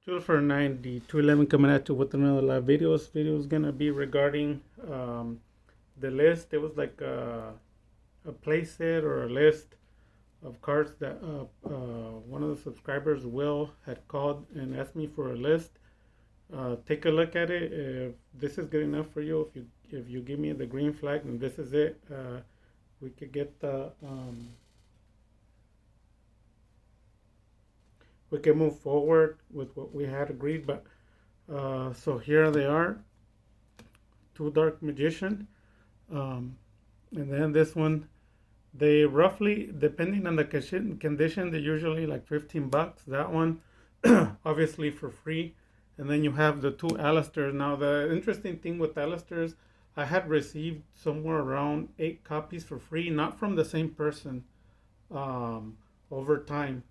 Jules for 211 coming at you with another live video. This video is gonna be regarding the list. It was like a play set or a list of cards that one of the subscribers, Will, had called and asked me for a list. Take a look at it. If this is good enough for you, if you give me the green flag and this is it, we could get the we can move forward with what we had agreed. But so here they are, two Dark Magician, um, and then this one. They roughly, depending on the condition, they're usually like 15 bucks. That one, obviously for free. And then you have the two Alistairs. Now, the interesting thing with Alistairs, I had received somewhere around 8 copies for free, not from the same person, um, over time.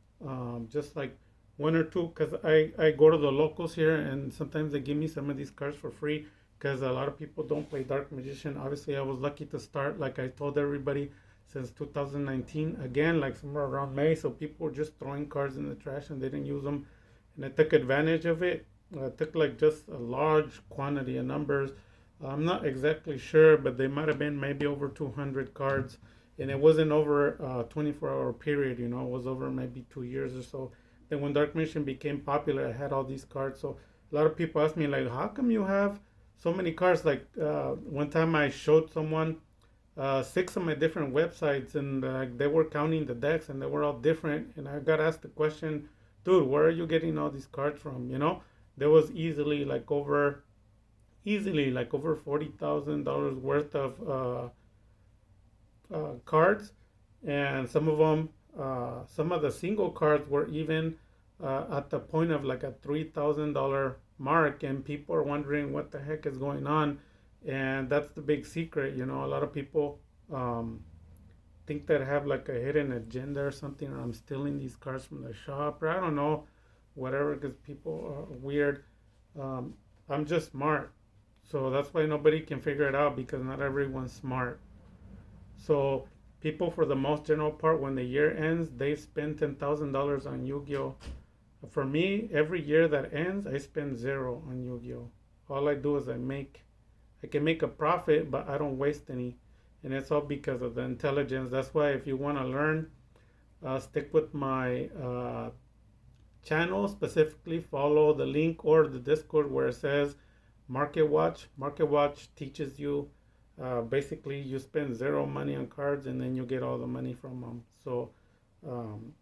Just like one or two, because I go to the locals here and sometimes they give me some of these cards for free because a lot of people don't play Dark Magician. Obviously, I was lucky to start, like I told everybody, since 2019, again, like somewhere around May. So people were just throwing cards in the trash and they didn't use them. And I took advantage of it. I took like just a large quantity of numbers. I'm not exactly sure, but they might have been maybe over 200 cards. And it wasn't over a 24-hour period, it was over maybe 2 years or so. Then when Dark Mission became popular, I had all these cards. So a lot of people ask me, like, how come you have so many cards? Like one time I showed someone six of my different websites, and they were counting the decks, and they were all different. And I got asked the question, dude, where are you getting all these cards from? There was easily like over $40,000 worth of cards, and some of the single cards were even at the point of like a $3,000 mark, and people are wondering what the heck is going on. And that's the big secret. A lot of people um, think that I have like a hidden agenda or something, or I'm stealing these cards from the shop, or I don't know, whatever, because people are weird. um, I'm just smart, so that's why nobody can figure it out, because not everyone's smart. So people, for the most general part, when the year ends, they spend $10,000 on Yu-Gi-Oh. For me, every year that ends, I spend zero on Yu-Gi-Oh. All I do is I can make a profit, but I don't waste any. And it's all because of the intelligence. That's why if you want to learn, stick with my channel, specifically follow the link or the Discord where it says Market Watch. Market Watch teaches you, basically you spend zero money on cards and then you get all the money from them. So um,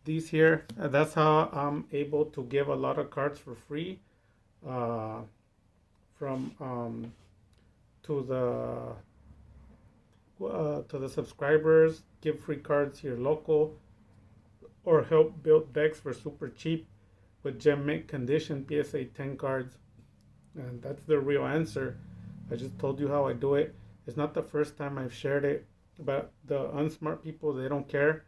these here, that's how I'm able to give a lot of cards for free, uh, from to the subscribers. Give free cards here local, or help build decks for super cheap with gem mint condition PSA 10 cards. And that's the real answer. I just told you how I do it. It's not the first time I've shared it, but the unsmart people, they don't care.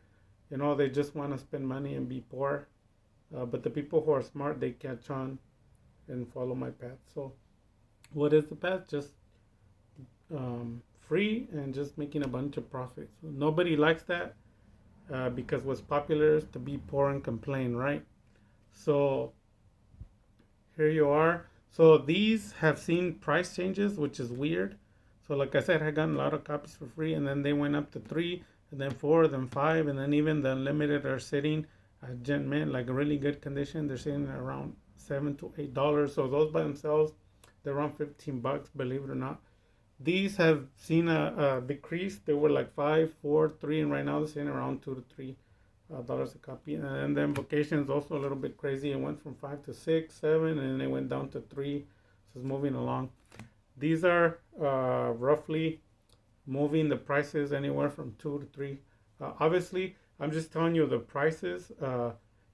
They just want to spend money and be poor. But the people who are smart, they catch on and follow my path. So what is the path? Just free and just making a bunch of profits. So nobody likes that, because what's popular is to be poor and complain, right? So here you are. So these have seen price changes, which is weird. So like I said, I got a lot of copies for free, and then they went up to 3, and then 4, then 5, and then even the unlimited are sitting at Gen Mint, like a really good condition. They're sitting at around $7 to $8. So those by themselves, they're around 15 bucks, believe it or not. These have seen a decrease. They were like 5, 4, 3, and right now they're sitting around $2 to $3 a copy. And then Vocation is also a little bit crazy. It went from 5 to 6, 7, and then it went down to 3. So it's moving along. These are roughly moving the prices anywhere from 2 to 3. Obviously, I'm just telling you the prices.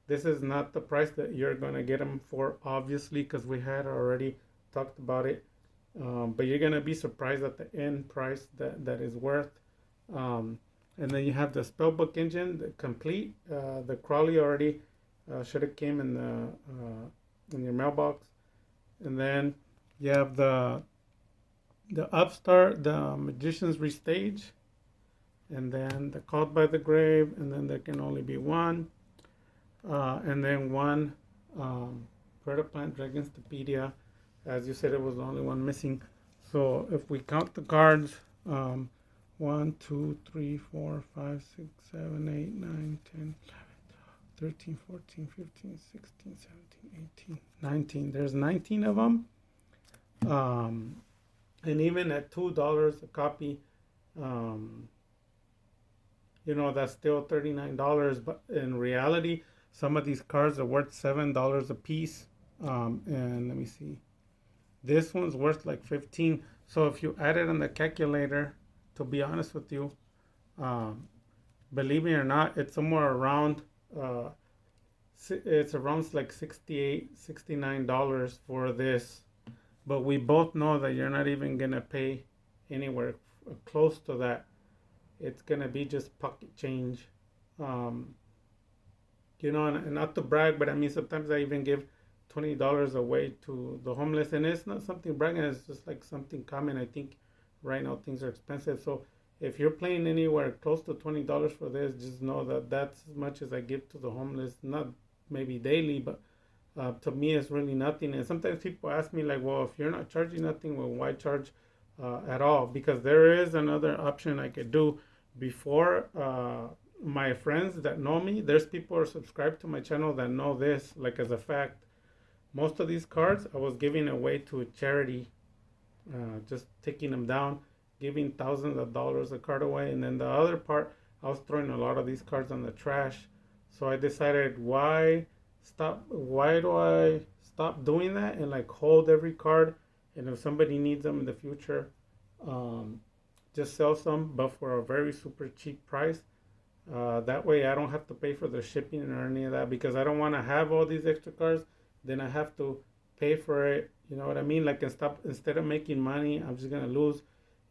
This is not the price that you're going to get them for, obviously, because we had already talked about it. But you're going to be surprised at the end price that is worth. And then you have the Spellbook engine, the complete. The Crawley already should have came in your mailbox. And then you have the Upstart, the Magician's Restage, and then the Called by the Grave, and then there can only be one, and then one Um, Predator Plant, Dragonstapedia. As you said, it was the only one missing. So if we count the cards, um, 1, 2, 3, 4, 5, 6, 7, 8, 9, 10, 13, 14, 15, 16, 17, 18, 19. There's 19 of them. Um, and even at $2 a copy, um, that's still $39. But in reality, some of these cards are worth $7 a piece. And let me see. This one's worth like 15. So if you add it on the calculator, to be honest with you, um, believe me or not, it's somewhere around uh, it's around like 68, $69 for this. But we both know that you're not even gonna pay anywhere close to that. It's gonna be just pocket change. Um, and not to brag, but I mean sometimes I even give $20 away to the homeless, and it's not something bragging. It's just like something common. I think right now things are expensive, so if you're playing anywhere close to $20 for this, just know that that's as much as I give to the homeless. Not maybe daily, but to me it's really nothing. And sometimes people ask me like, well, if you're not charging nothing, well, why charge at all? Because there is another option I could do before. My friends that know me, there's people who are subscribed to my channel that know this, like as a fact. Most of these cards I was giving away to a charity, just taking them down, giving thousands of dollars a card away, and then the other part I was throwing a lot of these cards on the trash. So I decided, why do I stop doing that and like hold every card, and if somebody needs them in the future, um, just sell some, but for a very super cheap price. That way I don't have to pay for the shipping or any of that, because I don't want to have all these extra cards. Then I have to pay for it. You know what I mean? Like instead of making money, I'm just gonna lose,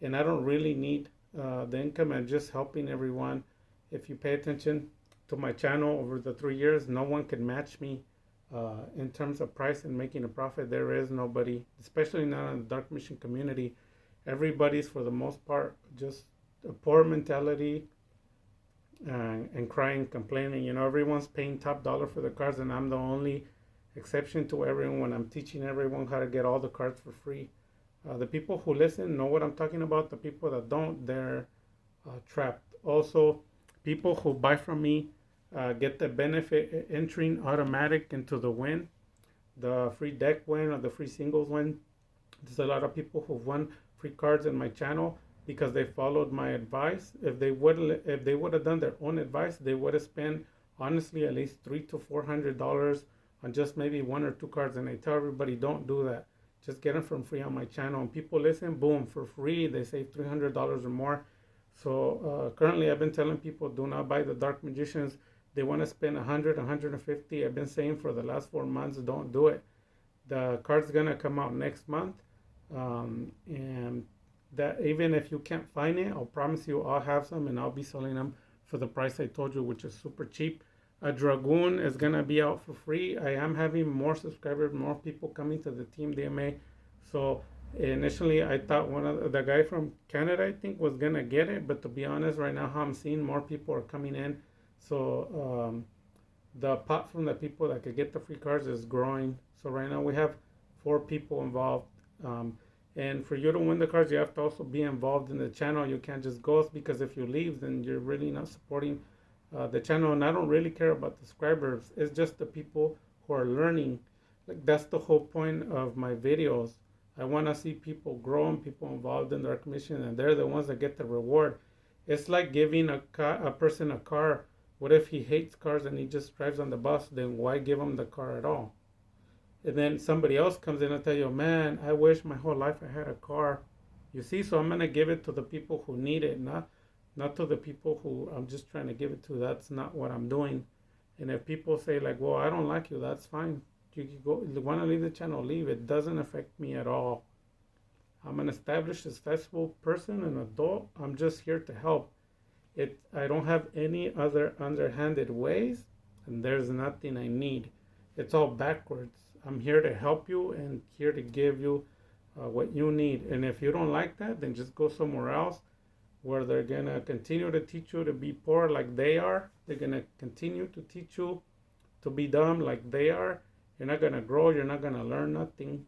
and I don't really need the income and just helping everyone. If you pay attention to my channel over the 3 years, no one can match me in terms of price and making a profit. There is nobody, especially not in the Dark Mission community. Everybody's for the most part just a poor mentality, and crying, complaining. Everyone's paying top dollar for the cards, and I'm the only exception to everyone when I'm teaching everyone how to get all the cards for free. The people who listen know what I'm talking about. The people that don't, they're trapped. Also, people who buy from me get the benefit entering automatic into the win, the free deck win or the free singles win. There's a lot of people who've won free cards in my channel because they followed my advice. If they would have done their own advice, they would have spent honestly at least $300 to $400 on just maybe one or two cards. And I tell everybody, don't do that. Just get them from free on my channel. And people listen, boom, for free. They save $300 or more. So currently, I've been telling people, do not buy the Dark Magicians. They want to spend 100, 150. I've been saying for the last 4 months, don't do it. The card's gonna come out next month, and that even if you can't find it, I'll promise you I'll have some, and I'll be selling them for the price I told you, which is super cheap. A Dragoon is gonna be out for free. I am having more subscribers, more people coming to the Team DMA. So initially, I thought one of the guy from Canada, I think, was gonna get it, but to be honest, right now how I'm seeing, more people are coming in. So the pot from the people that could get the free cards is growing. So right now we have 4 people involved. And for you to win the cards, you have to also be involved in the channel. You can't just ghost, because if you leave, then you're really not supporting the channel. And I don't really care about the subscribers. It's just the people who are learning. Like, that's the whole point of my videos. I want to see people grow and people involved in their commission, and they're the ones that get the reward. It's like giving a person a car. What if he hates cars and he just drives on the bus? Then why give him the car at all? And then somebody else comes in and tell you, man, I wish my whole life I had a car. You see, so I'm gonna give it to the people who need it, not to the people who I'm just trying to give it to. That's not what I'm doing. And if people say like, well, I don't like you, that's fine. You can go. You want to leave the channel, leave. It doesn't affect me at all. I'm an established, successful person, an adult. I'm just here to help. I don't have any other underhanded ways, and there's nothing I need. It's all backwards. I'm here to help you and here to give you what you need. And if you don't like that, then just go somewhere else where they're gonna continue to teach you to be poor like they are. They're gonna continue to teach you to be dumb like they are, You're not going to grow. You're not going to learn nothing.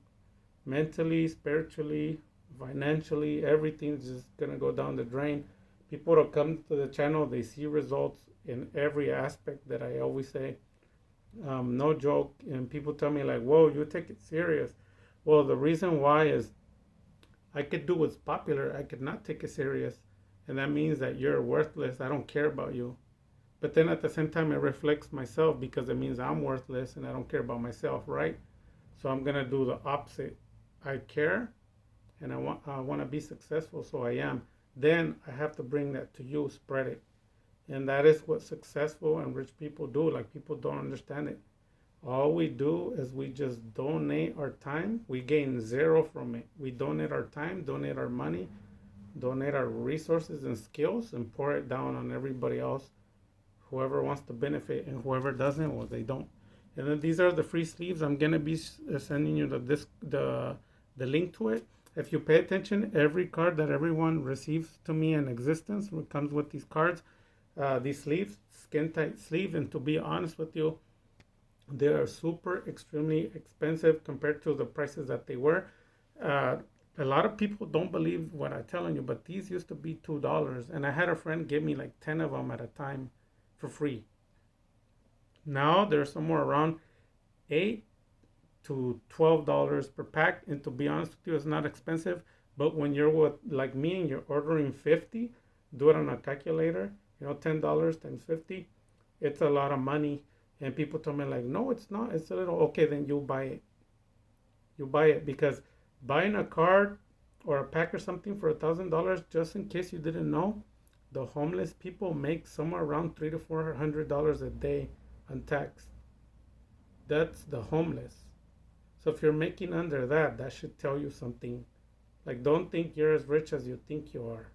Mentally, spiritually, financially, everything's just going to go down the drain. People that come to the channel, they see results in every aspect that I always say. No joke. And people tell me like, whoa, you take it serious. Well, the reason why is I could do what's popular. I could not take it serious. And that means that you're worthless. I don't care about you. But then at the same time, it reflects myself because it means I'm worthless and I don't care about myself, right? So I'm going to do the opposite. I care and I want to be successful, so I am. Then I have to bring that to you, spread it. And that is what successful and rich people do. Like, people don't understand it. All we do is we just donate our time. We gain zero from it. We donate our time, donate our money, donate our resources and skills, and pour it down on everybody else. Whoever wants to benefit, and whoever doesn't, well, they don't. And then these are the free sleeves. I'm gonna be sending you the link to it. If you pay attention, every card that everyone receives to me in existence comes with these cards, these sleeves, skin tight sleeve. And to be honest with you, they are super extremely expensive compared to the prices that they were. A lot of people don't believe what I'm telling you, but these used to be $2, and I had a friend give me like 10 of them at a time for free. Now they're somewhere around $8 to $12 per pack, and to be honest with you, it's not expensive. But when you're with like me and you're ordering 50, do it on a calculator. $10 times 50, it's a lot of money. And people tell me like, no, it's not. It's a little. Okay, then you buy it. You buy it because buying a card or a pack or something for $1,000, just in case you didn't know, the homeless people make somewhere around $300 to $400 a day untaxed. That's the homeless. So if you're making under that, that should tell you something. Like, don't think you're as rich as you think you are.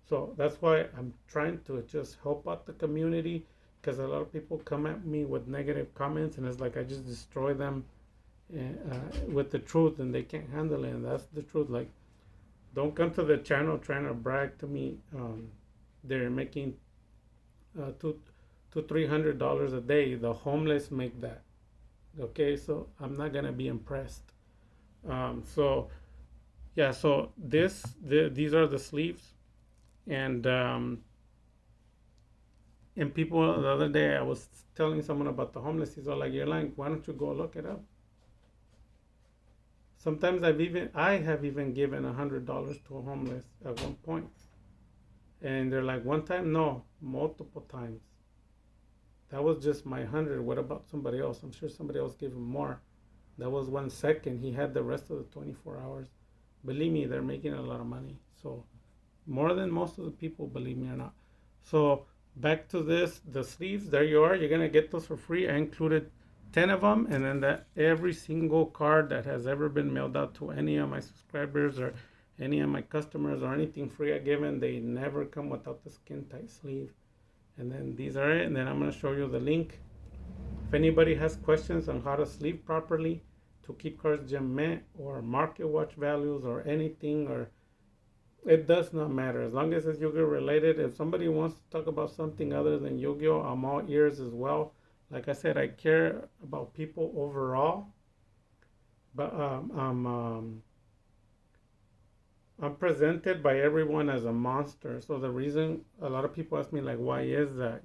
So that's why I'm trying to just help out the community, because a lot of people come at me with negative comments, and it's like I just destroy them with the truth, and they can't handle it. And that's the truth. Like, don't come to the channel trying to brag to me. They're making $200-$300 a day. The homeless make that. Okay, so I'm not gonna be impressed. So yeah, so these are the sleeves, and people, the other day I was telling someone about the homeless. He's all like, "You're lying. Why don't you go look it up?" Sometimes I have even given $100 to a homeless at one point, and they're like, "One time?" No, multiple times. That was just my 100. What about somebody else? I'm sure somebody else gave him more. That was 1 second. He had the rest of the 24 hours. Believe me, they're making a lot of money. So more than most of the people, believe me or not. So back to this, the sleeves. There you are. You're gonna get those for free. I included 10 of them, and then that every single card that has ever been mailed out to any of my subscribers or any of my customers or anything free I given, they never come without the skin tight sleeve. And then these are it, and then I'm going to show you the link. If anybody has questions on how to sleeve properly to keep cards gem mint or market watch values or anything, or it does not matter as long as it's Yu-Gi-Oh related. If somebody wants to talk about something other than Yu-Gi-Oh, I'm all ears as well. Like I said, I care about people overall, but I'm presented by everyone as a monster. So the reason a lot of people ask me like, why is that?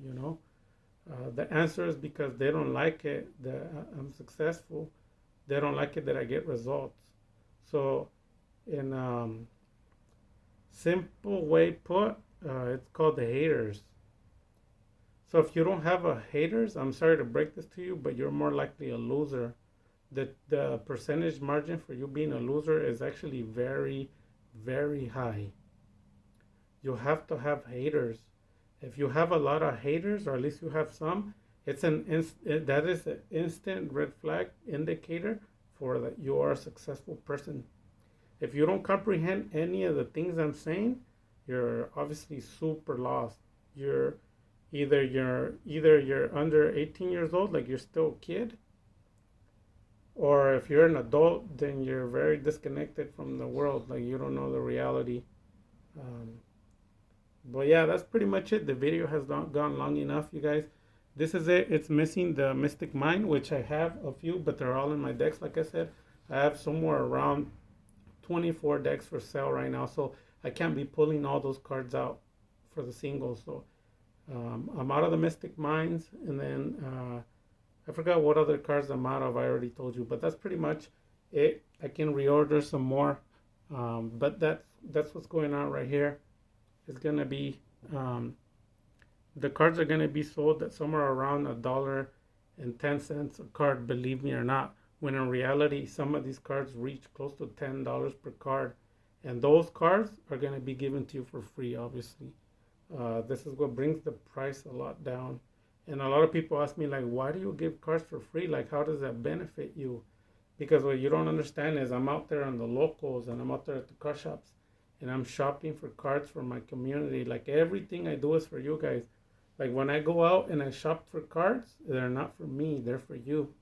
The answer is because they don't like it that I'm successful. They don't like it that I get results. So in simple way put, it's called the haters. So if you don't have a haters, I'm sorry to break this to you, but you're more likely a loser. The percentage margin for you being a loser is actually very, very high. You have to have haters. If you have a lot of haters, or at least you have some, that is an instant red flag indicator for that you are a successful person. If you don't comprehend any of the things I'm saying, you're obviously super lost. You're either under 18 years old, like you're still a kid, or if you're an adult, then you're very disconnected from the world, like you don't know the reality. But yeah, that's pretty much it. The video has gone long enough, you guys. This is it. It's missing the Mystic Mine, which I have a few, but they're all in my decks. Like I said, I have somewhere around 24 decks for sale right now, so I can't be pulling all those cards out for the singles. So I'm out of the Mystic Mines, and then I forgot what other cards I'm out of. I already told you, but that's pretty much it. I can reorder some more, but that's what's going on right here. It's gonna be the cards are gonna be sold at somewhere around $1.10 a card. Believe me or not, when in reality some of these cards reach close to $10 per card, and those cards are gonna be given to you for free, obviously. This is what brings the price a lot down. And a lot of people ask me, like, why do you give cards for free? Like, how does that benefit you? Because what you don't understand is I'm out there on the locals and I'm out there at the car shops and I'm shopping for cards for my community. Like, everything I do is for you guys. Like, when I go out and I shop for cards, they're not for me, they're for you.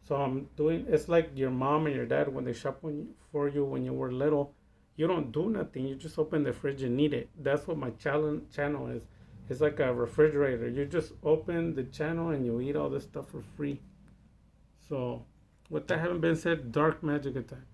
So I'm doing, it's like your mom and your dad when they shop for you when you were little. You don't do nothing, you just open the fridge and eat it. That's what my channel is. It's like a refrigerator. You just open the channel and you eat all this stuff for free. So, with that having been said, dark magic attack.